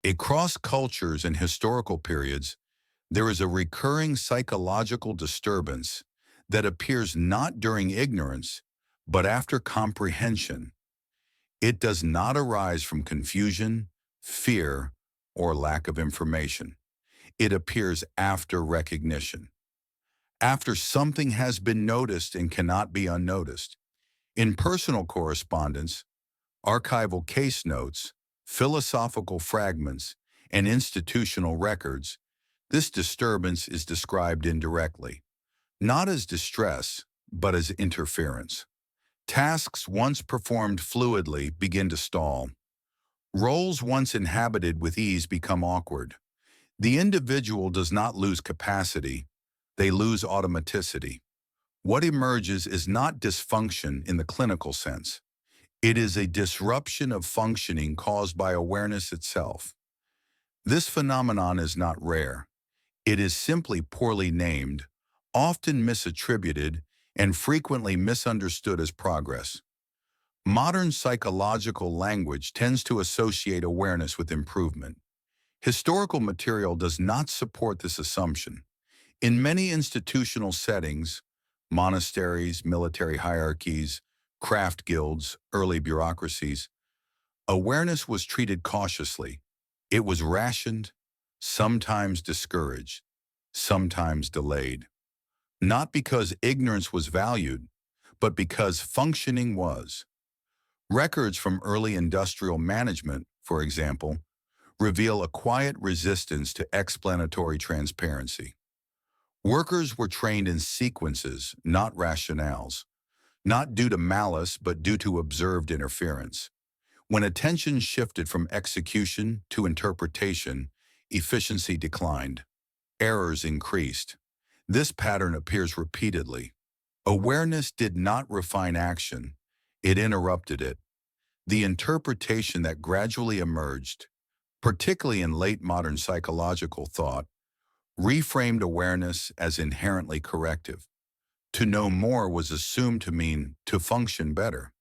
Across cultures and historical periods, there is a recurring psychological disturbance that appears not during ignorance, but after comprehension. It does not arise from confusion, fear, or lack of information. It appears after recognition, after something has been noticed and cannot be unnoticed. In personal correspondence, archival case notes, philosophical fragments, and institutional records, this disturbance is described indirectly, not as distress, but as interference. Tasks once performed fluidly begin to stall. Roles once inhabited with ease become awkward. The individual does not lose capacity, they lose automaticity. What emerges is not dysfunction in the clinical sense. It is a disruption of functioning caused by awareness itself. This phenomenon is not rare. It is simply poorly named, often misattributed, and frequently misunderstood as progress. Modern psychological language tends to associate awareness with improvement. Historical material does not support this assumption. In many institutional settings, monasteries, military hierarchies, craft guilds, early bureaucracies, awareness was treated cautiously. It was rationed, sometimes discouraged, sometimes delayed. Not because ignorance was valued, but because functioning was. Records from early industrial management, for example, reveal a quiet resistance to explanatory transparency. Workers were trained in sequences, not rationales, not due to malice, but due to observed interference. When attention shifted from execution to interpretation, efficiency declined. Errors increased. This pattern appears repeatedly. Awareness did not refine action, it interrupted it. The interpretation that gradually emerged, particularly in late modern psychological thought, reframed awareness as inherently corrective. To know more was assumed to mean to function better.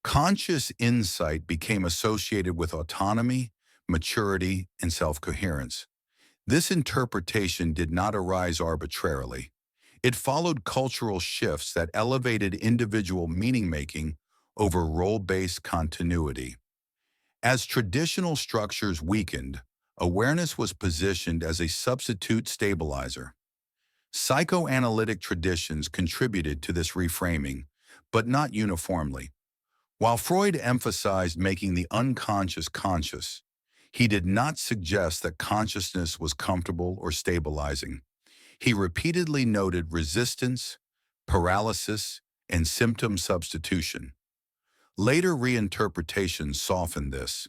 Conscious insight became associated with autonomy, maturity, and self-coherence. This interpretation did not arise arbitrarily. It followed cultural shifts that elevated individual meaning-making over role-based continuity. As traditional structures weakened, awareness was positioned as a substitute stabilizer. Psychoanalytic traditions contributed to this reframing, but not uniformly. While Freud emphasized making the unconscious conscious, he did not suggest that consciousness was comfortable or stabilizing. He repeatedly noted resistance, paralysis, and symptom substitution. Later reinterpretations softened this.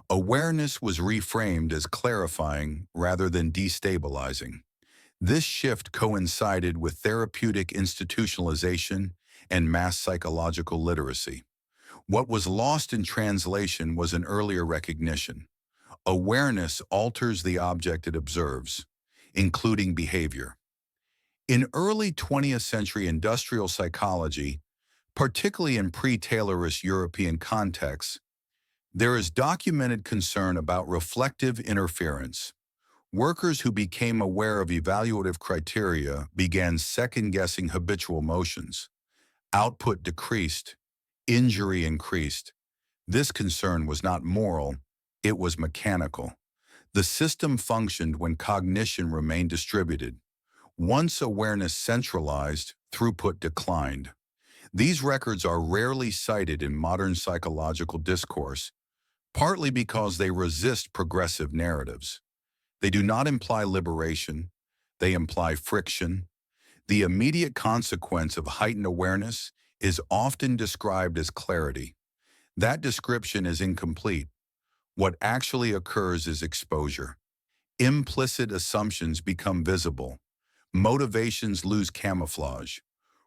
Awareness was reframed as clarifying rather than destabilizing. This shift coincided with therapeutic institutionalization and mass psychological literacy. What was lost in translation was an earlier recognition. Awareness alters the object it observes, including behavior. In early 20th century industrial psychology, particularly in pre-Taylorist European contexts, there is documented concern about reflective interference. Workers who became aware of evaluative criteria began second-guessing habitual motions. Output decreased, injury increased. This concern was not moral, it was mechanical. The system functioned when cognition remained distributed. Once awareness centralized, throughput declined. These records are rarely cited in modern psychological discourse, partly because they resist progressive narratives. They do not imply liberation, they imply friction. The immediate consequence of heightened awareness is often described as clarity. That description is incomplete. What actually occurs is exposure. Implicit assumptions become visible. Motivations lose camouflage.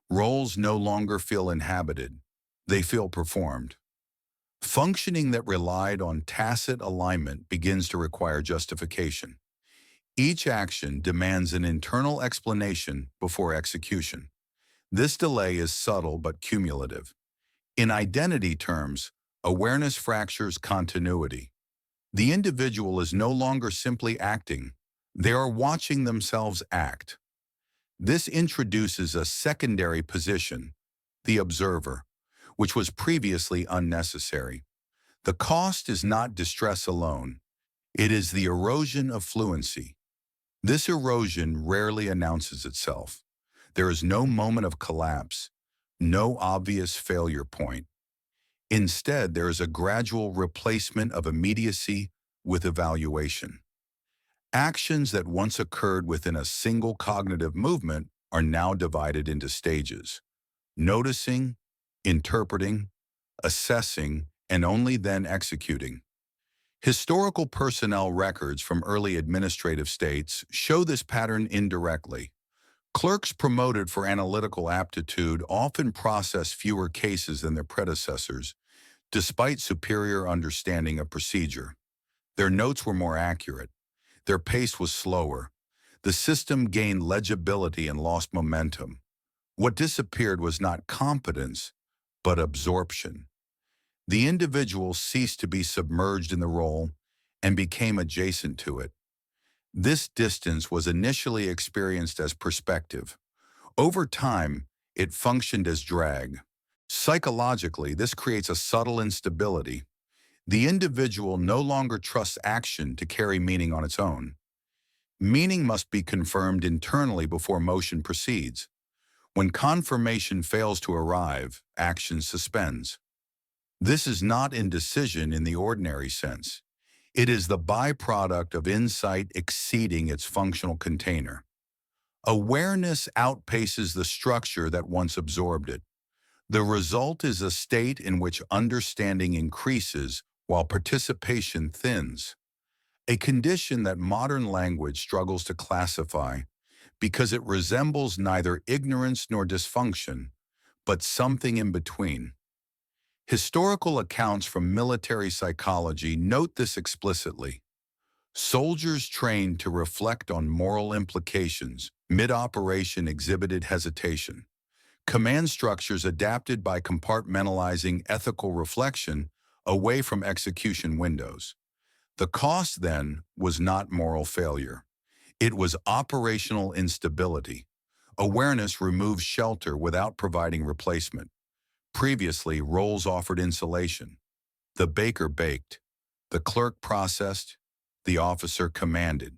Roles no longer feel inhabited. They feel performed. Functioning that relied on tacit alignment begins to require justification. Each action demands an internal explanation before execution. This delay is subtle but cumulative. In identity terms, awareness fractures continuity. The individual is no longer simply acting. They are watching themselves act. This introduces a secondary position, the observer, which was previously unnecessary. The cost is not distress alone. It is the erosion of fluency. This erosion rarely announces itself. There is no moment of collapse, no obvious failure point. Instead, there is a gradual replacement of immediacy with evaluation. Actions that once occurred within a single cognitive movement are now divided into stages: noticing, interpreting, assessing, and only then executing. Historical personnel records from early administrative states show this pattern indirectly. Clerks promoted for analytical aptitude often process fewer cases than their predecessors, despite superior understanding of procedure. Their notes were more accurate. Their pace was slower. The system gained legibility and lost momentum. What disappeared was not competence, but absorption. The individual ceased to be submerged in the role and became adjacent to it. This distance was initially experienced as perspective. Over time, it functioned as drag. Psychologically, this creates a subtle instability. The individual no longer trusts action to carry meaning on its own. Meaning must be confirmed internally before motion proceeds. When confirmation fails to arrive, action suspends. This is not indecision in the ordinary sense. It is the byproduct of insight exceeding its functional container. Awareness outpaces the structure that once absorbed it. The result is a state in which understanding increases while participation thins, a condition that modern language struggles to classify because it resembles neither ignorance nor dysfunction, but something in between. Historical accounts from military psychology note this explicitly. Soldiers trained to reflect on moral implications mid-operation exhibited hesitation. Command structures adapted by compartmentalizing ethical reflection away from execution windows. The cost, then, was not moral failure. It was operational instability. Awareness removed shelter without providing replacement. Previously, roles offered insulation. The baker baked. The clerk processed. The officer commanded.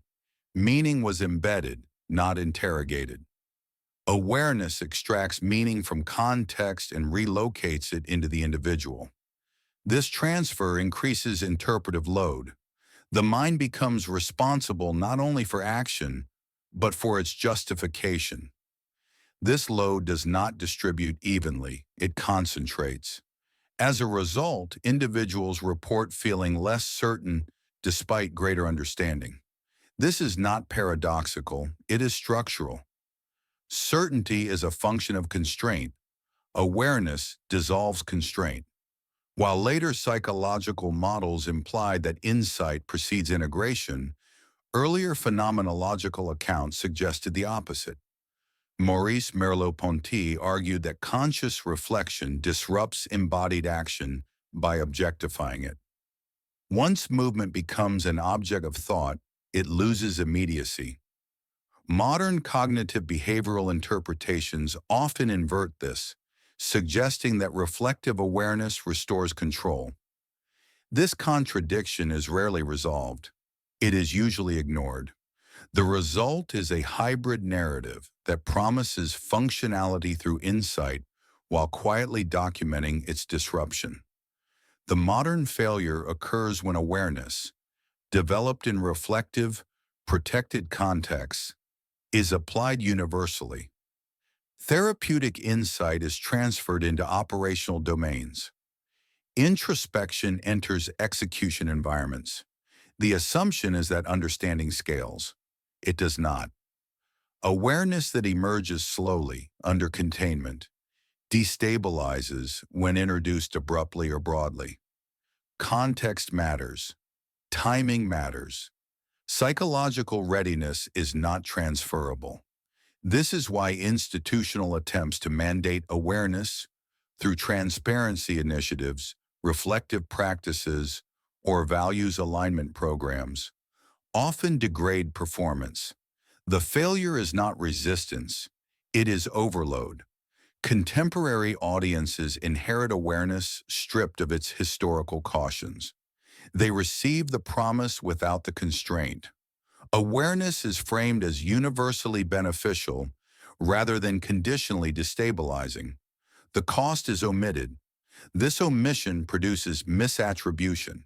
Meaning was embedded, not interrogated. Awareness extracts meaning from context and relocates it into the individual. This transfer increases interpretive load. The mind becomes responsible not only for action, but for its justification. This load does not distribute evenly, it concentrates. As a result, individuals report feeling less certain despite greater understanding. This is not paradoxical, it is structural. Certainty is a function of constraint. Awareness dissolves constraint. While later psychological models implied that insight precedes integration, earlier phenomenological accounts suggested the opposite. Maurice Merleau-Ponty argued that conscious reflection disrupts embodied action by objectifying it. Once movement becomes an object of thought, it loses immediacy. Modern cognitive behavioral interpretations often invert this, suggesting that reflective awareness restores control. This contradiction is rarely resolved. It is usually ignored. The result is a hybrid narrative that promises functionality through insight while quietly documenting its disruption. The modern failure occurs when awareness, developed in reflective, protected contexts, is applied universally. Therapeutic insight is transferred into operational domains. Introspection enters execution environments. The assumption is that understanding scales. It does not. Awareness that emerges slowly, under containment, destabilizes when introduced abruptly or broadly. Context matters. Timing matters. Psychological readiness is not transferable. This is why institutional attempts to mandate awareness through transparency initiatives, reflective practices, or values alignment programs often degrade performance. The failure is not resistance, it is overload. Contemporary audiences inherit awareness stripped of its historical cautions. They receive the promise without the constraint. Awareness is framed as universally beneficial rather than conditionally destabilizing. The cost is omitted. This omission produces misattribution.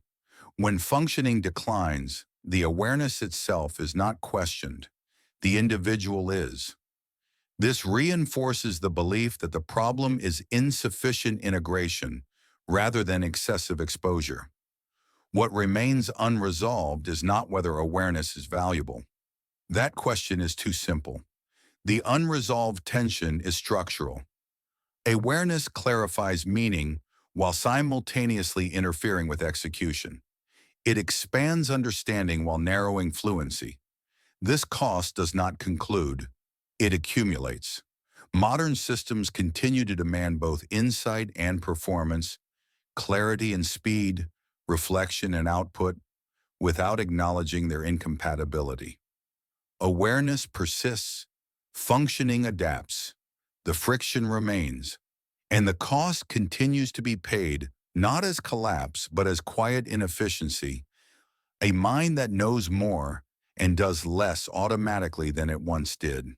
When functioning declines, the awareness itself is not questioned. The individual is. This reinforces the belief that the problem is insufficient integration rather than excessive exposure. What remains unresolved is not whether awareness is valuable. That question is too simple. The unresolved tension is structural. Awareness clarifies meaning while simultaneously interfering with execution. It expands understanding while narrowing fluency. This cost does not conclude, it accumulates. Modern systems continue to demand both insight and performance, clarity and speed, reflection and output, without acknowledging their incompatibility. Awareness persists, functioning adapts, the friction remains, and the cost continues to be paid not as collapse but as quiet inefficiency, a mind that knows more and does less automatically than it once did.